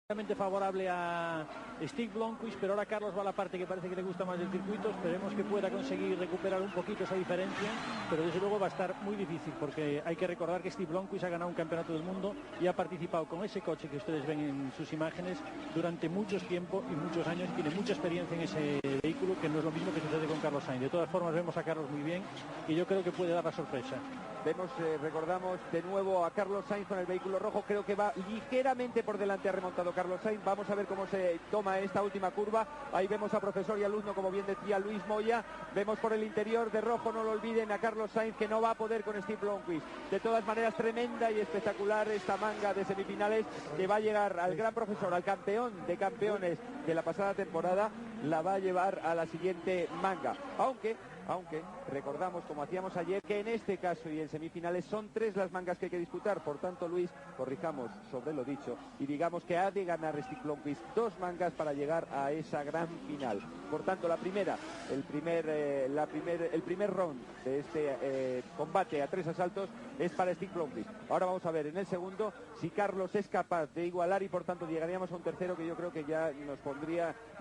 favorable a Stig Blomqvist, pero ahora Carlos va a la parte que parece que le gusta más del circuito. Esperemos que pueda conseguir recuperar un poquito esa diferencia, pero desde luego va a estar muy difícil, porque hay que recordar que Stig Blomqvist ha ganado un campeonato del mundo y ha participado con ese coche que ustedes ven en sus imágenes durante muchos tiempo y muchos años. Tiene mucha experiencia en ese vehículo, que no es lo mismo que sucede con Carlos Sainz. De todas formas, vemos a Carlos muy bien y yo creo que puede dar la sorpresa. Vemos, recordamos de nuevo a Carlos Sainz con el vehículo rojo. Creo que va ligeramente por delante, ha remontado Carlos Sainz. Vamos a ver cómo se toma esta última curva. Ahí vemos a profesor y alumno, como bien decía Luis Moya. Vemos por el interior de rojo, no lo olviden, a Carlos Sainz, que no va a poder con Stig Blomqvist. De todas maneras, tremenda y espectacular esta manga de semifinales, que va a llegar al gran profesor, al campeón de campeones de la pasada temporada. La va a llevar a la siguiente manga. Aunque recordamos, como hacíamos ayer, que en este caso y en semifinales son 3 las mangas que hay que disputar. Por tanto, Luis, corrijamos sobre lo dicho y digamos que ha de ganar Stig Blomqvist 2 mangas para llegar a esa gran final. Por tanto, el primer round de este combate a 3 asaltos es para Stig Blomqvist. Ahora vamos a ver en el segundo si Carlos es capaz de igualar, y por tanto llegaríamos a un tercero que yo creo que ya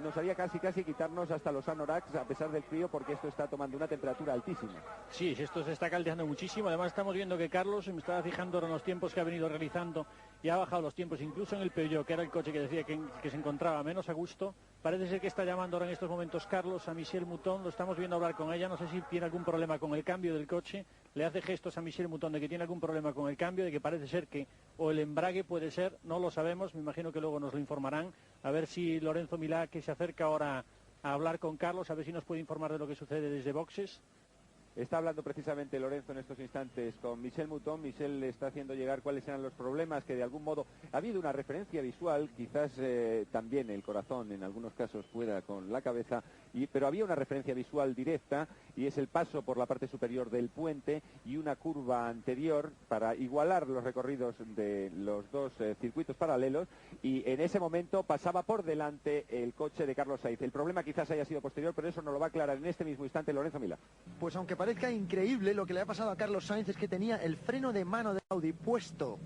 nos haría casi quitarnos hasta los anoraks a pesar del frío, porque esto está tomando una temperatura altísima. Sí, esto se está caldeando muchísimo. Además estamos viendo que Carlos, me estaba fijando en los tiempos que ha venido realizando y ha bajado los tiempos, incluso en el Peugeot, que era el coche que decía que se encontraba menos a gusto. Parece ser que está llamando ahora en estos momentos Carlos a Michel Mouton. Lo estamos viendo hablar con ella. No sé si tiene algún problema con el cambio del coche. Le hace gestos a Michel Mouton de que tiene algún problema con el cambio, de que parece ser que o el embrague puede ser, no lo sabemos. Me imagino que luego nos lo informarán. A ver si Lorenzo Milá, que se acerca ahora a hablar con Carlos, a ver si nos puede informar de lo que sucede desde boxes. Está hablando precisamente Lorenzo en estos instantes con Michel Mouton. Michel le está haciendo llegar cuáles eran los problemas, que de algún modo ha habido una referencia visual, quizás también el corazón en algunos casos pueda con la cabeza, pero había una referencia visual directa, y es el paso por la parte superior del puente y una curva anterior para igualar los recorridos de los dos circuitos paralelos, y en ese momento pasaba por delante el coche de Carlos Sainz. El problema quizás haya sido posterior, pero eso nos lo va a aclarar en este mismo instante Lorenzo Milá. Pues aunque parezca increíble, lo que le ha pasado a Carlos Sainz es que tenía el freno de mano de Audi puesto,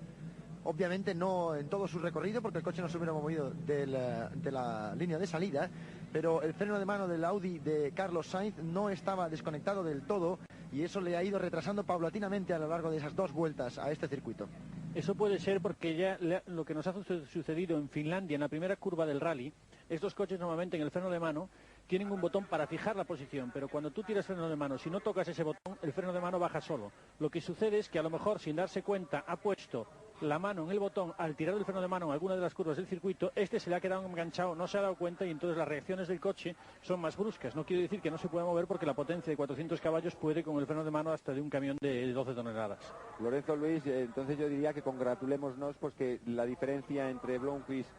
obviamente no en todo su recorrido, porque el coche no se hubiera movido de la línea de salida, pero el freno de mano del Audi de Carlos Sainz no estaba desconectado del todo, y eso le ha ido retrasando paulatinamente a lo largo de esas 2 vueltas a este circuito. Eso puede ser porque ya lo que nos ha sucedido en Finlandia, en la primera curva del rally, estos coches normalmente en el freno de mano tienen un botón para fijar la posición, pero cuando tú tiras freno de mano, si no tocas ese botón, el freno de mano baja solo. Lo que sucede es que a lo mejor, sin darse cuenta, ha puesto la mano en el botón al tirar el freno de mano en alguna de las curvas del circuito. Este se le ha quedado enganchado, no se ha dado cuenta, y entonces las reacciones del coche son más bruscas. No quiero decir que no se pueda mover, porque la potencia de 400 caballos puede con el freno de mano hasta de un camión de 12 toneladas. Lorenzo, Luis, entonces yo diría que congratulémonos, pues que la diferencia entre Blomqvist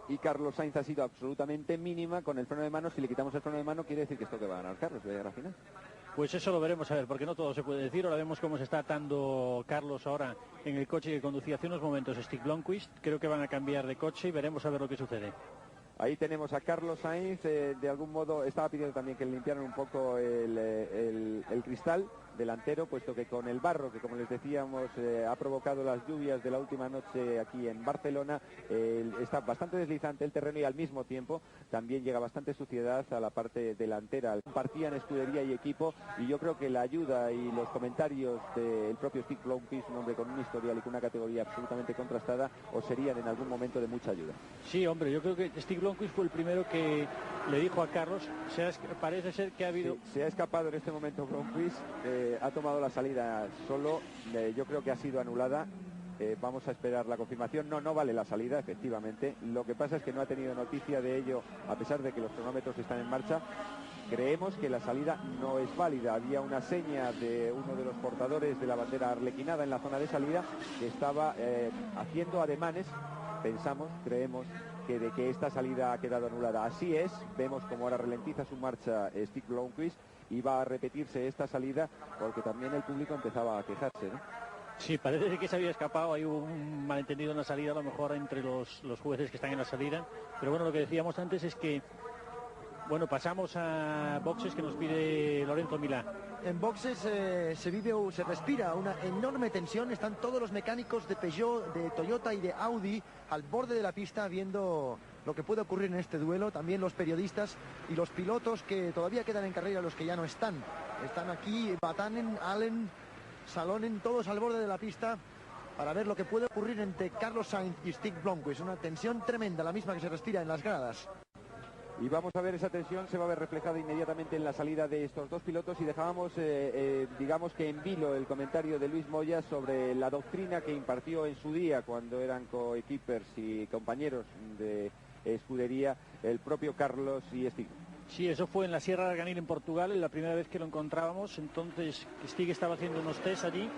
y Carlos Sainz ha sido absolutamente mínima con el freno de mano. Si le quitamos el freno de mano, quiere decir que esto que va a ganar Carlos, va a llegar a la final. Pues eso lo veremos a ver, porque no todo se puede decir. Ahora vemos cómo se está atando Carlos ahora en el coche que conducía hace unos momentos Stig Blomqvist. Creo que van a cambiar de coche y veremos a ver lo que sucede. Ahí tenemos a Carlos Sainz, de algún modo estaba pidiendo también que le limpiaran un poco el cristal delantero, puesto que con el barro que, como les decíamos, ha provocado las lluvias de la última noche aquí en Barcelona, está bastante deslizante el terreno, y al mismo tiempo también llega bastante suciedad a la parte delantera. Compartían escudería y equipo, y yo creo que la ayuda y los comentarios del propio Stig Blomqvist, un hombre con un historial y con una categoría absolutamente contrastada, os serían en algún momento de mucha ayuda. Sí, hombre, yo creo que Stig Blomqvist fue el primero que le dijo a Carlos, parece ser que ha habido... Sí, se ha escapado en este momento Blomqvist, ha tomado la salida solo, yo creo que ha sido anulada. Vamos a esperar la confirmación. No vale la salida, efectivamente. Lo que pasa es que no ha tenido noticia de ello, a pesar de que los cronómetros están en marcha. Creemos que la salida no es válida. Había una seña de uno de los portadores de la bandera arlequinada en la zona de salida, que estaba haciendo ademanes. Creemos que de que esta salida ha quedado anulada. Así es, vemos como ahora ralentiza su marcha Stig Blomqvist, y va a repetirse esta salida, porque también el público empezaba a quejarse, ¿no? Sí, parece que se había escapado. Hay un malentendido en la salida, a lo mejor entre los jueces que están en la salida. Pero bueno, lo que decíamos antes es que Bueno, pasamos a boxes que nos pide Lorenzo Milá. En boxes se respira una enorme tensión. Están todos los mecánicos de Peugeot, de Toyota y de Audi al borde de la pista viendo lo que puede ocurrir en este duelo. También los periodistas y los pilotos que todavía quedan en carrera, los que ya no están. Están aquí Vatanen, Allen, Salonen, todos al borde de la pista para ver lo que puede ocurrir entre Carlos Sainz y Stig Blomqvist. Una tensión tremenda, la misma que se respira en las gradas. Y vamos a ver esa tensión, se va a ver reflejada inmediatamente en la salida de estos dos pilotos. Y dejábamos, digamos que en vilo, el comentario de Luis Moya sobre la doctrina que impartió en su día cuando eran coequippers y compañeros de escudería el propio Carlos y Stig. Sí, eso fue en la Sierra de Arganil en Portugal, la primera vez que lo encontrábamos. Entonces Stig estaba haciendo unos test allí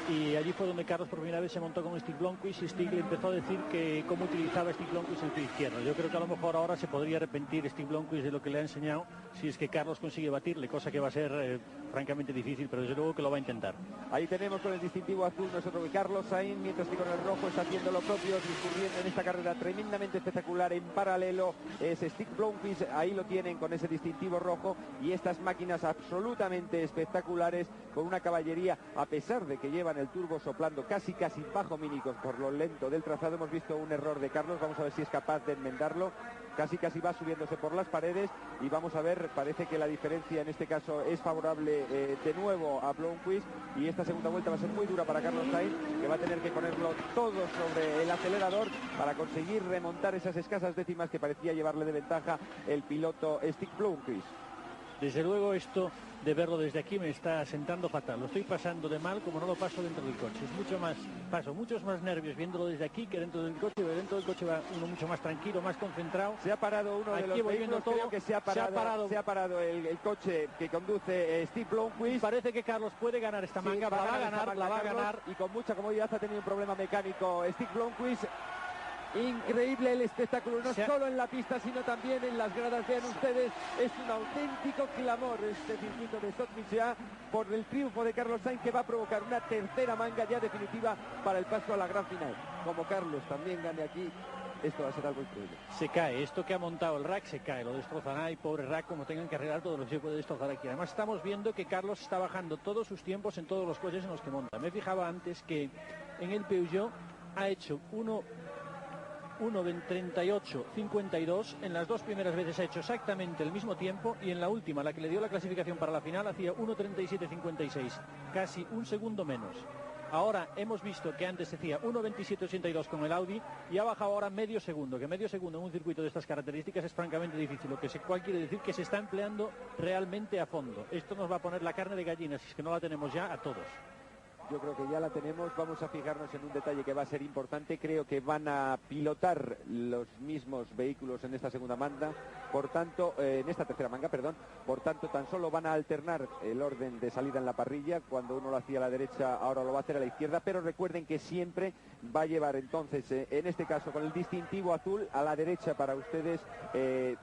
y allí fue donde Carlos por primera vez se montó con Stig Blomqvist y Stig le empezó a decir que cómo utilizaba Stig Blomqvist el pie izquierdo. Yo creo que a lo mejor ahora se podría arrepentir Stig Blomqvist de lo que le ha enseñado si es que Carlos consigue batirle, cosa que va a ser francamente difícil, pero desde luego que lo va a intentar. Ahí tenemos con el distintivo azul nuestro Carlos Sainz, mientras que con el rojo está haciendo lo propio, discurriendo en esta carrera tremendamente espectacular. En paralelo es Stig Blomqvist, ahí lo tienen con ese distintivo rojo y estas máquinas absolutamente espectaculares con una caballería, a pesar de que llevan el turbo soplando casi bajo mínimos por lo lento del trazado. Hemos visto un error de Carlos, vamos a ver si es capaz de enmendarlo. Casi va subiéndose por las paredes y vamos a ver, parece que la diferencia en este caso es favorable de nuevo a Blomqvist y esta segunda vuelta va a ser muy dura para Carlos Sainz, que va a tener que ponerlo todo sobre el acelerador para conseguir remontar esas escasas décimas que parecía llevarle de ventaja el piloto Stig Blomqvist. Desde luego esto de verlo desde aquí me está sentando fatal. Lo estoy pasando de mal como no lo paso dentro del coche. Paso muchos más nervios viéndolo desde aquí que dentro del coche. Pero dentro del coche va uno mucho más tranquilo, más concentrado. Se ha parado uno de los vehículos, creo que se ha parado el coche que conduce Stig Blomqvist. Parece que Carlos puede ganar esta manga, la va a ganar. Y con mucha comodidad. Ha tenido un problema mecánico Stig Blomqvist. Increíble el espectáculo, no solo en la pista, sino también en las gradas. Vean ustedes, es un auténtico clamor este circuito de Sochi por el triunfo de Carlos Sainz, que va a provocar una tercera manga ya definitiva para el paso a la gran final. Como Carlos también gane aquí, esto va a ser algo increíble. Se cae, esto que ha montado el rack se cae, lo destrozará y pobre rack, como tengan que arreglar todo lo que se puede destrozar aquí. Además estamos viendo que Carlos está bajando todos sus tiempos en todos los coches en los que monta. Me fijaba antes que en el Peugeot ha hecho 1:38.52, en las dos primeras veces ha hecho exactamente el mismo tiempo y en la última, la que le dio la clasificación para la final, hacía 1:37.56, casi un segundo menos. Ahora hemos visto que antes hacía 1:27.82 con el Audi y ha bajado ahora medio segundo, que medio segundo en un circuito de estas características es francamente difícil, lo que cual quiere decir que se está empleando realmente a fondo. Esto nos va a poner la carne de gallina, si es que no la tenemos ya, a todos. Yo creo que ya la tenemos. Vamos a fijarnos en un detalle que va a ser importante. Creo que van a pilotar los mismos vehículos en esta segunda manga, por tanto, en esta tercera manga, perdón. Por tanto, tan solo van a alternar el orden de salida en la parrilla. Cuando uno lo hacía a la derecha, ahora lo va a hacer a la izquierda. Pero recuerden que siempre va a llevar entonces, en este caso, con el distintivo azul a la derecha para ustedes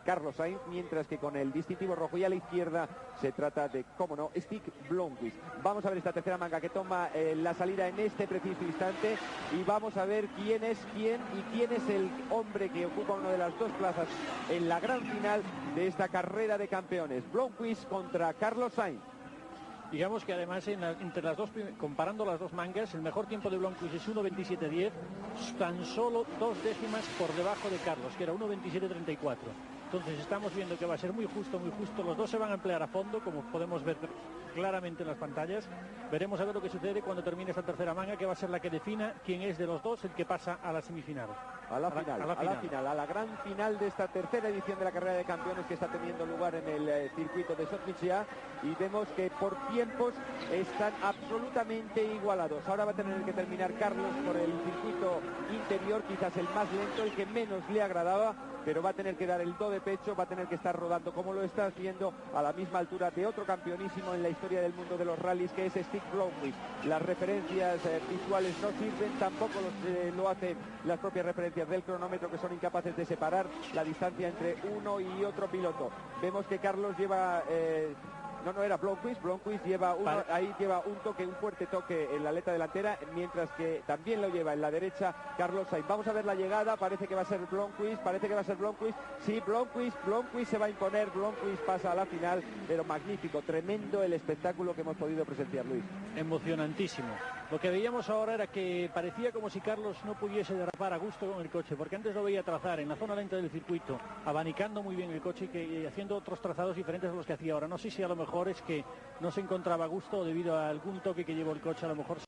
Carlos Sainz, mientras que con el distintivo rojo y a la izquierda se trata de, cómo no, Stig Blomqvist. Vamos a ver esta tercera manga que toma la salida en este preciso instante y vamos a ver quién es quién y quién es el hombre que ocupa una de las dos plazas en la gran final de esta carrera de campeones. Blomqvist contra Carlos Sainz. Digamos que además entre las dos, comparando las dos mangas, el mejor tiempo de Blomqvist es 1:27.10, tan solo 2 décimas por debajo de Carlos, que era 1:27.34. Entonces estamos viendo que va a ser muy justo. Los dos se van a emplear a fondo, como podemos ver claramente en las pantallas. Veremos a ver lo que sucede cuando termine esta tercera manga, que va a ser la que defina quién es de los dos el que pasa a la semifinal. A la gran final de esta tercera edición de la carrera de campeones que está teniendo lugar en el circuito de Sochi. Y vemos que por tiempos están absolutamente igualados. Ahora va a tener que terminar Carlos por el circuito interior, quizás el más lento, el que menos le agradaba, pero va a tener que dar el do de pecho, va a tener que estar rodando como lo está haciendo a la misma altura de otro campeonísimo en la historia del mundo de los rallies, que es Stig Blomqvist. Las referencias visuales no sirven, tampoco lo hacen las propias referencias del cronómetro, que son incapaces de separar la distancia entre uno y otro piloto. Vemos que Carlos lleva No, era Blomqvist. Blomqvist lleva ahí lleva un fuerte toque en la aleta delantera, mientras que también lo lleva en la derecha Carlos Sainz. Vamos a ver la llegada, parece que va a ser Blomqvist. Sí, Blomqvist se va a imponer, Blomqvist pasa a la final, pero magnífico, tremendo el espectáculo que hemos podido presenciar, Luis. Emocionantísimo. Lo que veíamos ahora era que parecía como si Carlos no pudiese derrapar a gusto con el coche, porque antes lo veía trazar en la zona lenta del circuito, abanicando muy bien el coche y haciendo otros trazados diferentes a los que hacía ahora. No sé si a lo mejor es que no se encontraba a gusto debido a algún toque que llevó el coche, a lo mejor